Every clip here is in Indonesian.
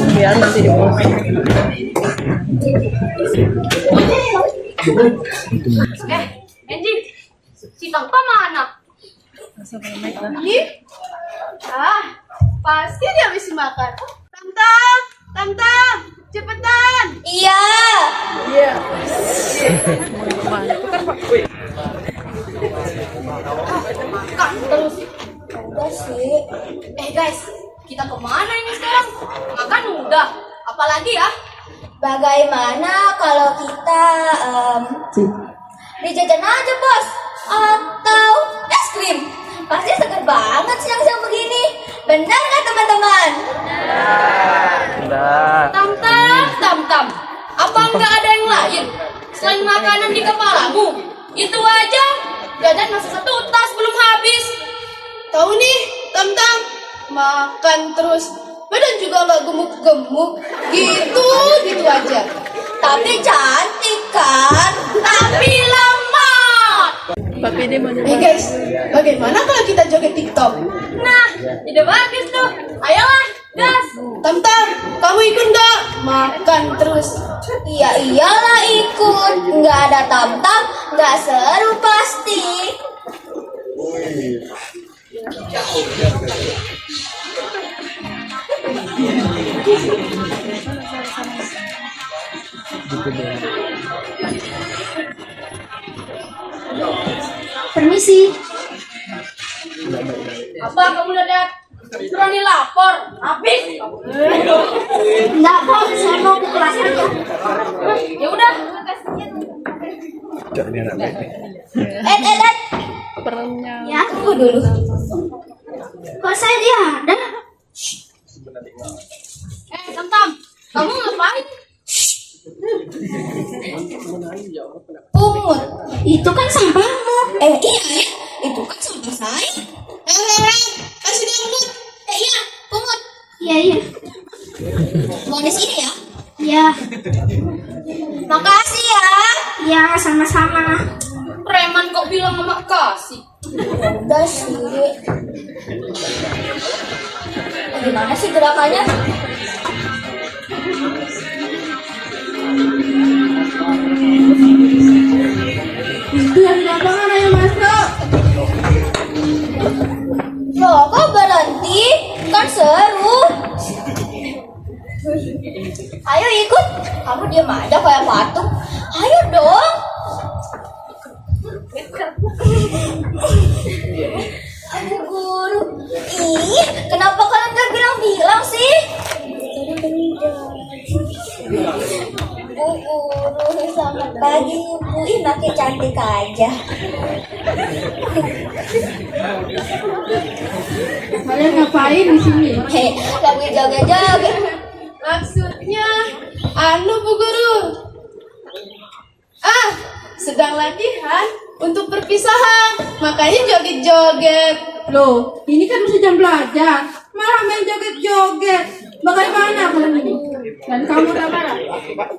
Biar nanti diposting. Angie, si Tangka mana? Ih, pasti dia habis makan. Tam-tam, tam-tam, cepetan. Iya. Iya. Kak, terus. Udah sih. Guys, kita kemana ini sekarang? Makan udah. Apalagi ya? Bagaimana kalau kita di jajan aja bos, atau es krim? Pasti seger banget siang-siang begini. Benar nggak teman-teman? Tam-tam. Apa nggak ada yang lain selain makanan di kepalamu? Itu aja. Jajan masih satu tas belum habis. Tahu nih, tam-tam, makan terus. Badan juga nggak gemuk-gemuk, gitu aja. Tapi cantik kan? Tapi lama. Papi dia mau Guys, bagaimana kalau kita joget TikTok? Nah, ide bagus tuh. Ayolah, gas. Tam-tam, kamu ikut nggak? Makan terus. Iya iyalah ikut. Nggak ada tam-tam, nggak seru pasti. Permisi. Apa kamu lihat? Berani lapor. Habis. Nggak kok, saya mau ke kelas aja. Ya udah. perennya. Ya, tunggu dulu. Kok saya dia ada? Tam-tam, kamu ngapain? Pungut. Itu kan sampahmu. Iya, itu kan sampah saya. Kasih dia pungut. Iya, pungut. Iya. Mau di sini ya? Iya. Makasih ya. Iya, sama-sama. Preman kok bilang sama kasih. Udah sih. Gimana sih gerakannya? Yang lapangan ayo masuk. Loh, kok berhenti? Kan seru. Ayo ikut. Kamu diam aja kayak patung. Ayo dong. Aduh guru. Ih, kenapa kalian gak bilang-bilang sih? Bu guru, selamat pagi ibu. Ih, makin cantik aja. Kalian ngapain di sini? Lagi jaga-jaga. Maksudnya, Bu Guru. Sedang latihan untuk perpisahan, makanya joget-joget. Loh, ini kan masih jam belajar, malah main joget-joget. Bagaimana kalian ini? Dan kamu Tamara,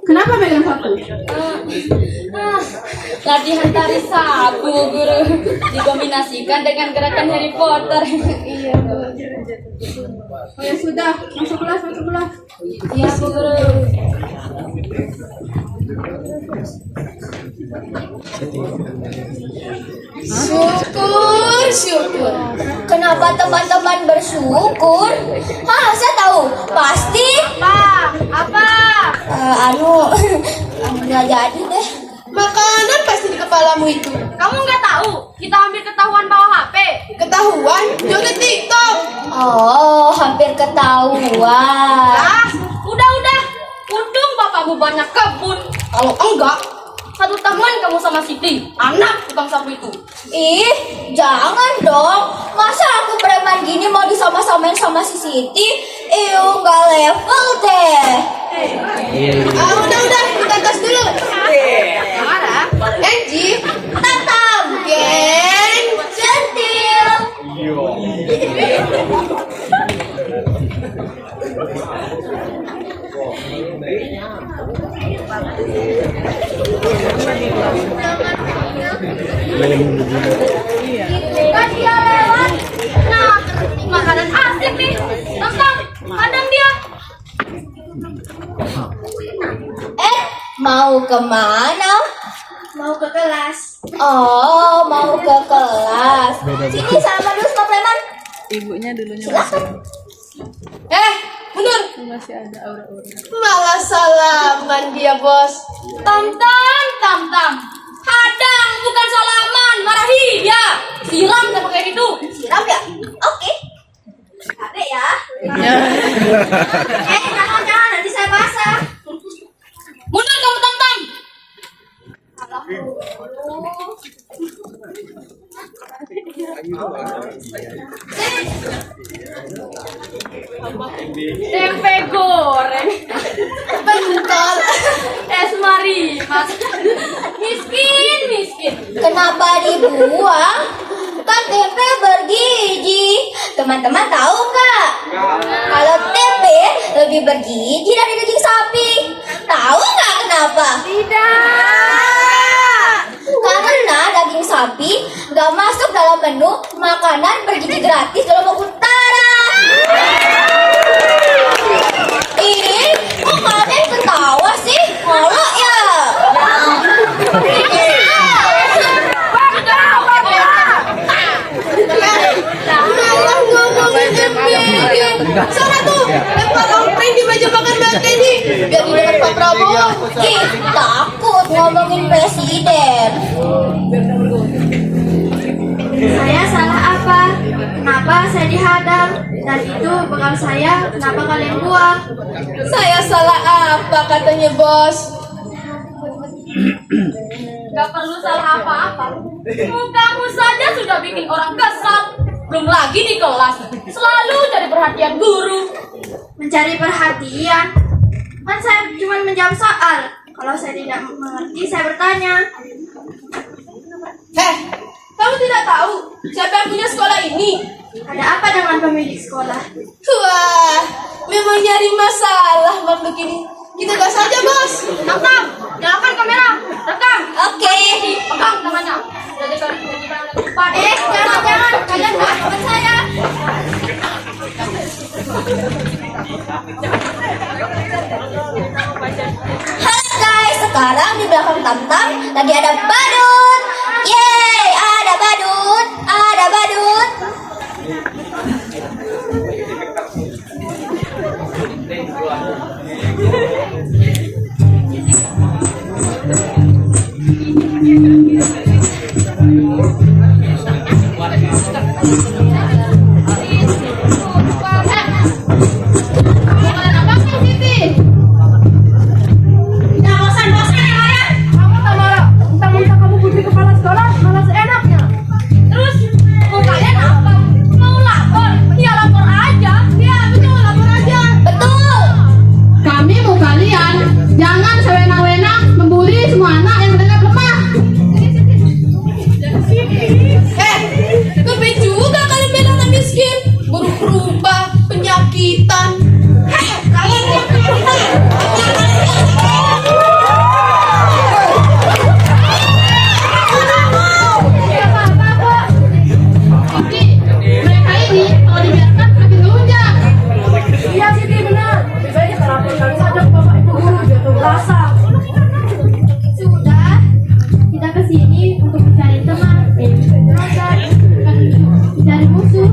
kenapa pegang satu? Latihan tari sabu, guru. Dikombinasikan dengan gerakan Harry Potter. Iya, Bu. Oh ya sudah, masuk kelas. Iya, Bu Guru. Syukur. Kenapa teman-teman bersyukur? Saya tahu. Pasti. Apa? Nggak jadi deh. Makanan pasti di kepalamu itu. Kamu nggak tahu? Kita hampir ketahuan bawa HP. Ketahuan joget TikTok. Oh, hampir ketahuan. Udah. Untung bapakmu banyak kebun. Kalau enggak, satu teman kamu sama Siti, anak tukang sapu itu. Ih, jangan dong. Masa aku preman gini mau disama-samain sama si Siti? Nggak level deh. Udah, kita tes dulu. Mana? Angie, Tatam, geng, centil. Kan dia lewat. Nah, makanan asik nih. Tentang, kadang dia. Mau kemana? Mau ke kelas. Oh, mau ke kelas. Sini salaman dulu sama preman. Ibunya dulunya Silakan. Mundur. masih ada aura-aura. Malah salaman dia, Bos. Tam tam tam tam. Hadang bukan salaman, marahi dia. Siram sama kayak gitu. Siram ya? Oke. Adek ya. Ya. Jangan, nanti saya basah. Mundur kamu tam tam. Tempe goreng. Pentol. Es mari, Mas. Miskin. Kenapa dibuang? Kan tempe bergizi. Teman-teman tahu nggak? Kalau tempe lebih bergizi dari daging sapi. Tahu nggak kenapa? Tidak. Karena daging sapi nggak masuk dalam menu makanan bergizi gratis di Lombok Utara. Ih, kok kalian ketawa sih? Malu ya? Malah ngomongin MBG. Sana tuh, lempar ompreng di meja makan Mbak ini. Biar didengar Pak Prabowo. Ih, takut ngomongin presiden. Saya salah apa? Kenapa saya dihadang? Dan itu bekal saya, kenapa kalian buang? Saya salah apa katanya, Bos? Gak perlu salah apa-apa. Mukamu saja sudah bikin orang kesal. Belum lagi di kelas. Selalu cari perhatian guru. Mencari perhatian. Kan saya cuma menjawab soal. Kalau saya tidak mengerti, saya bertanya. Kamu tidak tahu siapa yang punya sekolah ini? Ada apa dengan pemilik sekolah? Wah, memang nyari masalah Bang begini. Kita gas saja, Bos. Rekam, nyalakan kamera. Rekam. Oke. Pegang tangannya. Jadi kalau Jangan, kalian buat teman saya. Halo guys, sekarang di belakang Tam-Tam lagi ada badut. Yeay, ada badut. terus mau kalian apa? Mau lapor? Ya lapor aja. Ya, betul, lapor aja. Betul. Kami mau kalian jangan sewenang-wenang membuli semua anak yang dianggap lemah. Kepen juga kalian bilang anak miskin. Buruk rupa, penyakitan. Kalian Mereka ini kalau dibiarkan makin melunjak. Iya Siti benar. Lebih baik kita laporkan saja ke Bapak Ibu Guru biar tahu rasa. Sudah, kita kesini untuk mencari teman, mencari musuh.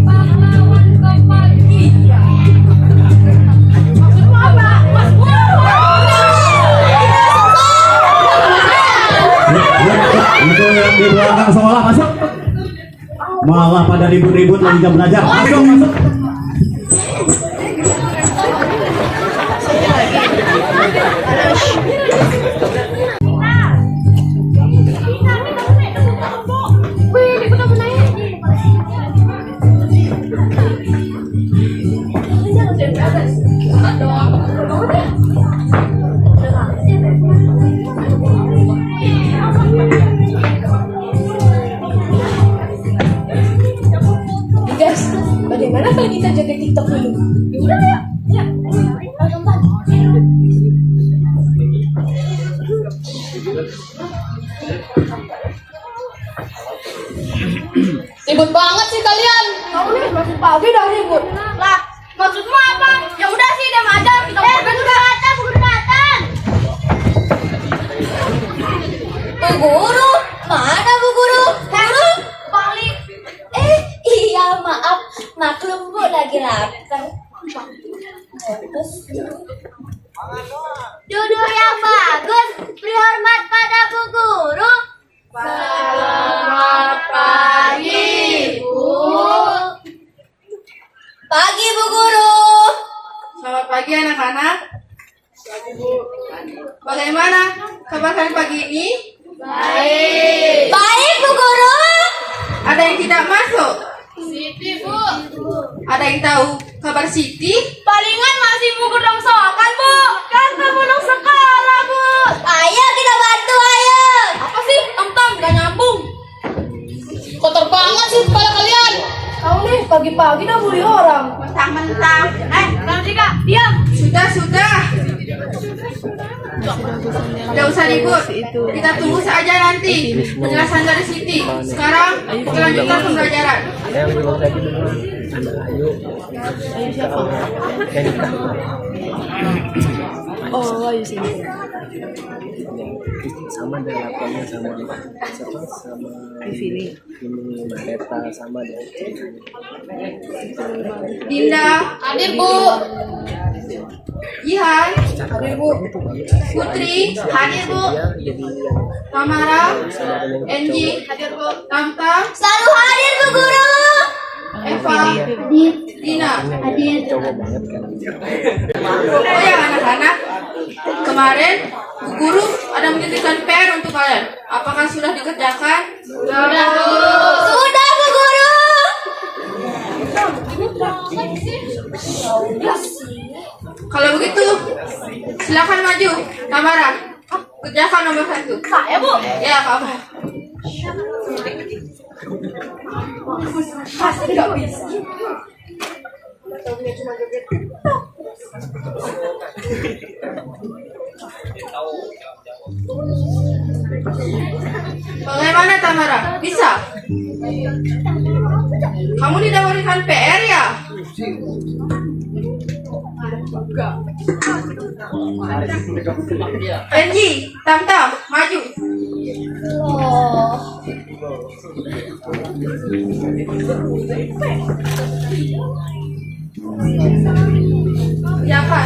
Pahlawan kembali. Maksudmu apa? Mas Itu yang di belakang sekolah masuk. Malah pada ribut-ribut lagi jam belajar. Masuk. Guys, bagaimana kalau kita jaga TikTok dulu? Yaudah ya. Ya. Ribut banget sih kalian. Kamu nih masih pagi dah ribut. Lah, maksudmu apa? Ya udah sih, diam aja. Kita Buku baca. Duduk yang bagus, beri hormat pada Bu Guru. Selamat pagi, Bu. Pagi Bu Guru. Selamat pagi anak-anak. Bagaimana kabar kalian pagi ini? Baik Bu Guru. Ada yang tidak masuk? Siti, Bu. Ada yang tahu kabar Siti? Palingan masih Bu gedong soakan, Bu. Kan belum sekolah, Bu. Ayo kita bantu, ayo. Apa sih? Tam-tam, gak nyambung. Kotor banget sih kepala kalian. Tahu nih, pagi-pagi udah bully orang. Mentang-mentang. Kang Rika, diam. Sudah. Tidak usah ribut. Kita tunggu saja nanti penjelasan dari Siti. Sekarang kita lanjutkan pembelajaran. Oh, ayo sini. Sama deh lakonnya sama ini Mareta sama deh. Dinda, Hadir, Bu. Jihan, hadir Bu. Putri, hadir Bu. Jadi Tamara, Enji, hadir Bu. Tamtam, Selalu hadir Bu Guru. Eva, Dina, hadir. cowok banget kan. Oh ya anak-anak, kemarin Bu Guru ada menitipkan PR untuk kalian. Apakah sudah dikerjakan? Sudah, Bu. Sudah Bu Guru. Kalau begitu, silakan maju, Tamara. Kerjakan nomor 1. Saya, Bu. Ya, kamu. Pasti nggak bisa. Bagaimana Tamara? Bisa? Kamu tidak memberikan PR ya? Enji, Tamtam, maju. Oh. Siapa?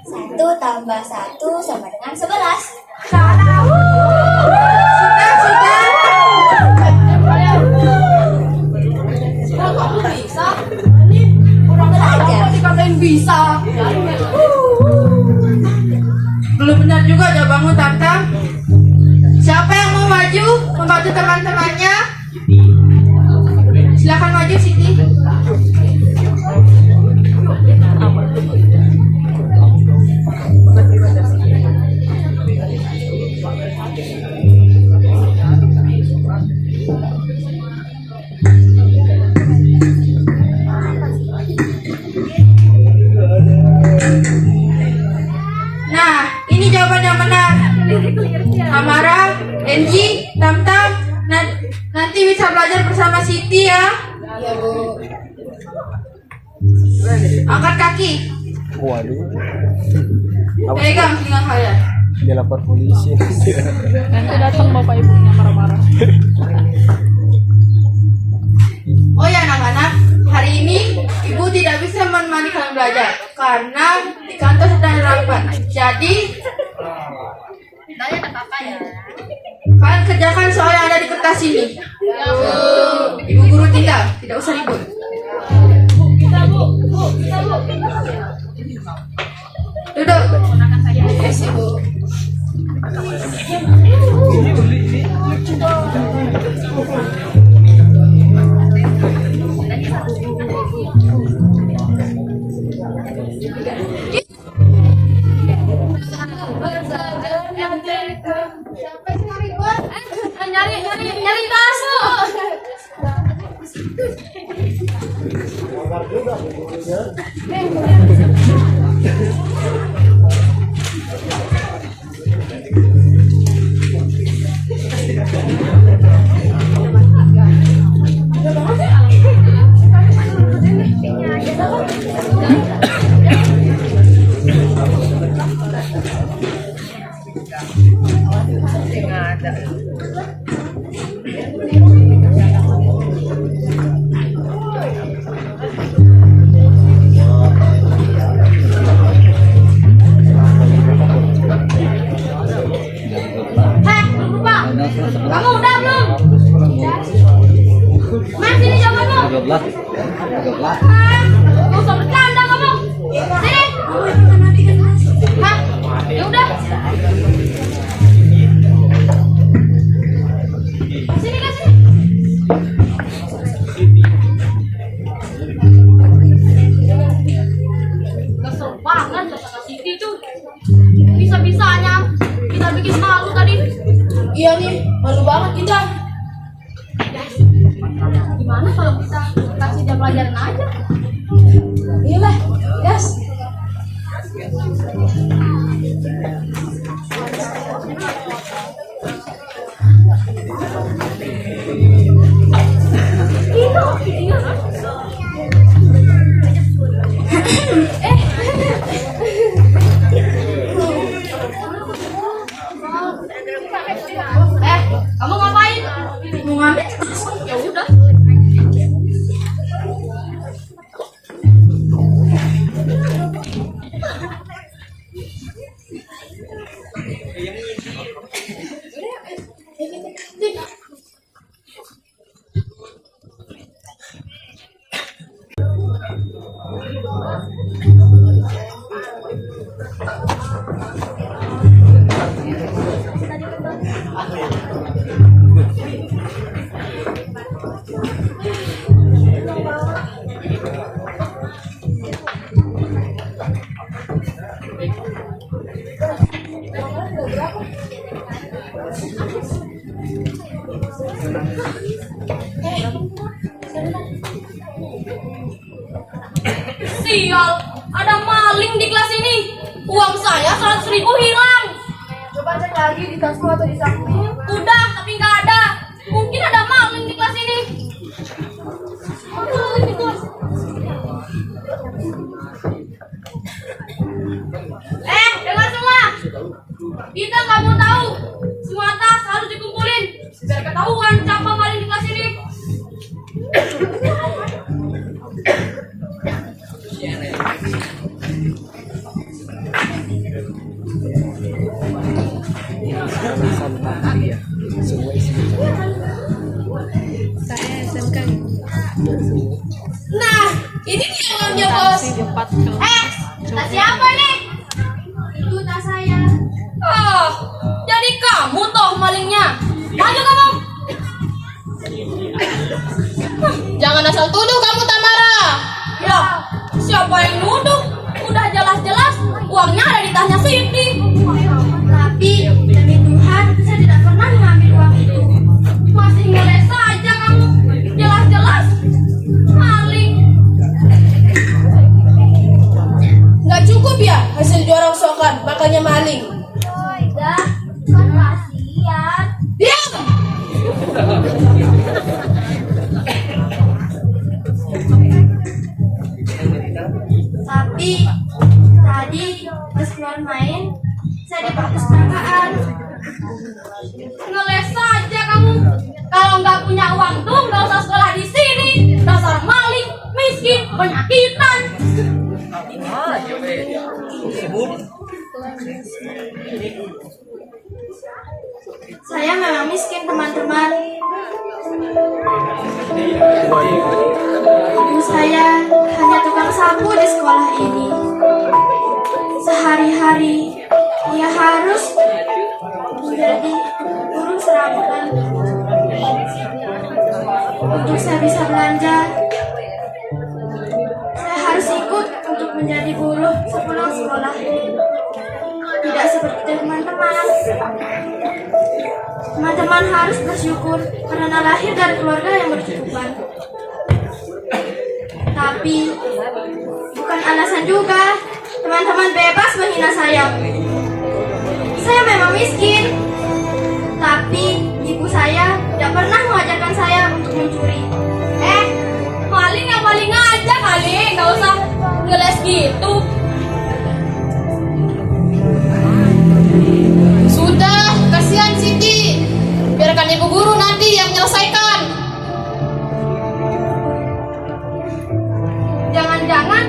Satu tambah satu sama dengan 11. Sudah. Kurang belajar. Dikatain bisa. Belum benar juga jawabanmu, Tamtam. Siapa yang mau maju membantu teman-temannya? Silakan maju, Siti. Nah, ini jawaban yang benar. Tamara, Enji, Tamtam, nanti bisa belajar bersama Siti ya. Iya Bu. Angkat kaki, Waduh, pegang telinga kalian. dia lapor polisi. Nanti datang bapak ibunya marah-marah. Oh ya anak-anak, hari ini ibu tidak bisa menemani kalian belajar karena di kantor sedang rapat. Jadi kalian kerjakan soal yang ada di kertas ini. Ibu guru tidak usah ribut. Duduk. Yes, ibu. Nyari tas, Bu. Kamu udah belum? Mas, sini jawabanmu. 12. Gak usah bercanda kamu. Sini. Hah? Ya udah. Sini kan sini. Kesel banget kata Siti tuh. Bisa-bisanya kita bikin malu tadi. Iya nih, malu banget kita. Gimana kalau kita kasih jam pelajaran aja? Iyalah, gas. Kamu ngapain? Mau ngambil? Ya udah. Sial, ada maling di kelas ini. Uang saya 100.000 hilang. Coba cek lagi di tasku atau di saku. Udah, tapi nggak ada. Mungkin ada maling di kelas ini. Dengar semua. Kita nggak mau tahu. Semua tas harus dikumpulin biar ketahuan siapa maling di kelas ini. Semua isinya. Saya SMK. Nah, ini dia uangnya bos. Kasih 4 Tas siapa nih? Itu tas saya. Oh, jadi kamu toh malingnya. Maju kamu. Jangan asal tuduh kamu, Tamara. Ya, siapa yang nuduh? Udah jelas-jelas uangnya ada di tasnya Siti. Tapi demi Tuhan, saya tidak pernah mengambil uang itu. Masih ngeles aja kamu. Jelas-jelas maling. Nggak cukup ya hasil juara rongsokan, makanya maling. Oh, enggak. Kan kasihan. Diam! Tapi tadi pas keluar main, saya di perpustakaan. Ngeles aja kamu. Kalau nggak punya uang tuh nggak usah sekolah di sini. Dasar maling, miskin, penyakitan. Saya memang miskin, teman-teman. Ibu saya hanya tukang sapu di sekolah ini. Sehari-hari ia harus menjadi guru serabutan. Untuk saya bisa belanja, saya harus ikut untuk menjadi buruh sepulang sekolah. Tidak seperti teman-teman. Teman-teman harus bersyukur karena lahir dari keluarga yang berkecukupan. Tapi bukan alasan juga teman-teman bebas menghina saya. Saya memang miskin, tapi ibu saya tidak pernah mengajarkan saya untuk mencuri. Maling yang maling aja kali. Nggak usah ngeles gitu. Sudah, kasihan Siti. Biarkan ibu guru nanti yang menyelesaikan. Jangan-jangan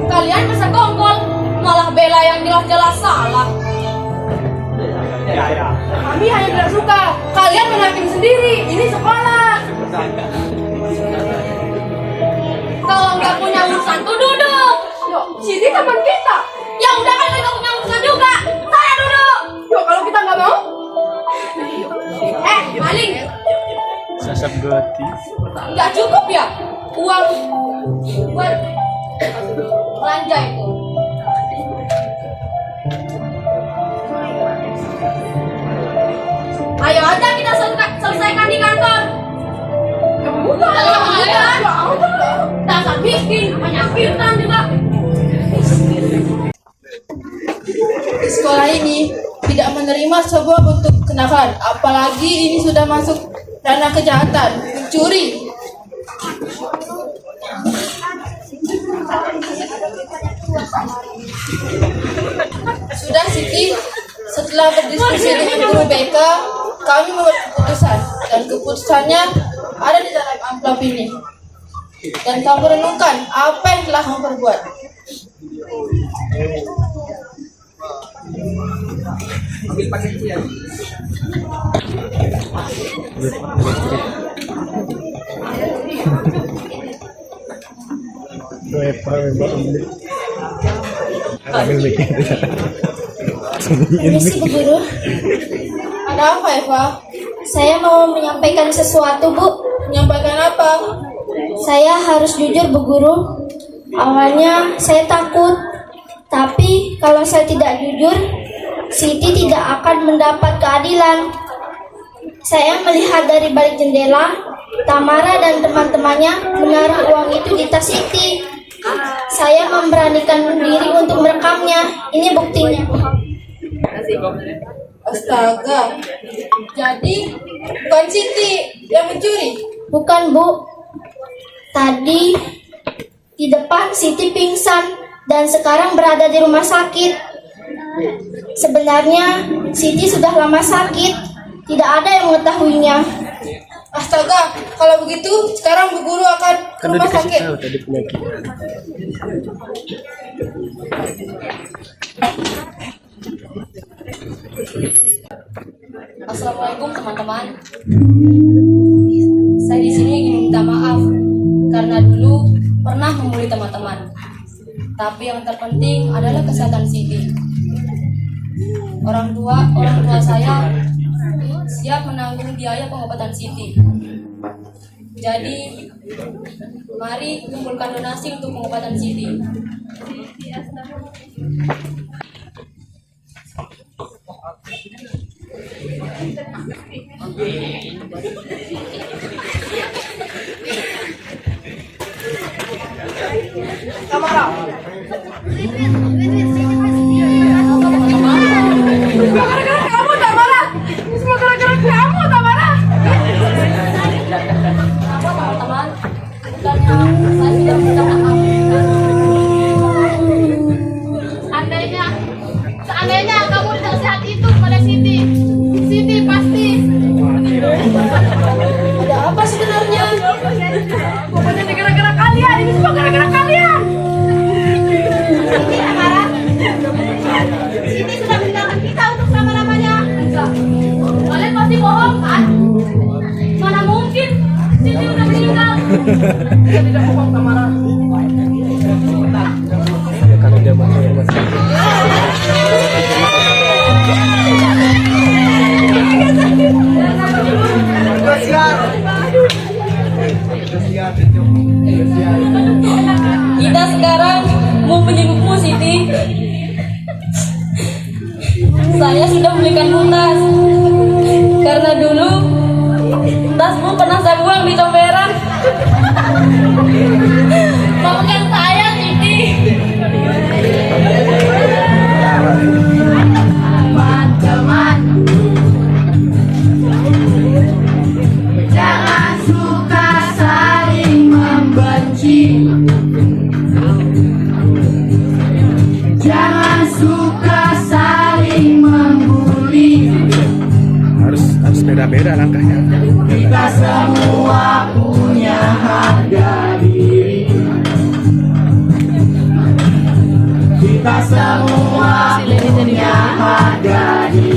kalian bersekongkol malah bela yang jelas-jelas salah. Kami hanya tidak suka kalian Maling. Sasab goti. Nggak cukup ya uang buat belanja itu. Ayo aja kita selesaikan di kantor. Dasar miskin, penyakitan juga. Sekolah ini tidak menerima sebuah bentuk kenakalan, apalagi ini sudah masuk ranah kejahatan, mencuri. Sudah Siti, setelah berdiskusi dengan guru BK, kami membuat keputusan dan keputusannya ada di dalam amplop ini. Dan kamu renungkan apa yang telah kamu perbuat. Permisi Bu Guru, Ada apa Eva? saya mau menyampaikan sesuatu Bu. Menyampaikan apa? Saya harus jujur Bu Guru. Awalnya saya takut, tapi kalau saya tidak jujur, Siti tidak akan mendapat keadilan. Saya melihat dari balik jendela, Tamara dan teman-temannya menaruh uang itu di tas Siti. Saya memberanikan diri untuk merekamnya. Ini buktinya. Astaga. Jadi bukan Siti yang mencuri. Bukan Bu. Tadi di depan Siti pingsan dan sekarang berada di rumah sakit. Sebenarnya Siti sudah lama sakit, tidak ada yang mengetahuinya. Astaga, kalau begitu sekarang Bu Guru akan ke rumah sakit. Tadi penyakit. Assalamualaikum teman-teman. Saya di sini ingin minta maaf karena dulu pernah membuli teman-teman. Tapi yang terpenting adalah kesehatan Siti. Orang tua saya siap menanggung biaya pengobatan Siti. Jadi, mari kumpulkan donasi untuk pengobatan Siti. Gara-gara kamu, Tamara. Ini semua gara-gara kamu, Tamara. Kenapa teman-teman? Bukannya saya sudah minta maaf. Seandainya kamu tidak sehat itu pada Siti, Siti pasti. Ada apa sebenarnya? Pokoknya ini gara-gara kalian. Ini semua gara-gara kalian. Siti Amara, Siti sudah meninggalkan kita untuk selama-lamanya. Kalian pasti bohong kan? Mana mungkin Siti sudah meninggal? Kita tidak bohong, Tamara. Kalau dia masuk rumah sakit. Kita sekarang mau menjengukmu Siti. Saya sudah belikanmu tas. Karena dulu tasmu pernah saya buang di comberan. Maafkan saya Siti. Teman-teman, jangan suka saling membenci. Jangan suka saling membuli. Harus beda-beda langkahnya. Kita semua punya harga diri. Kita semua punya harga diri.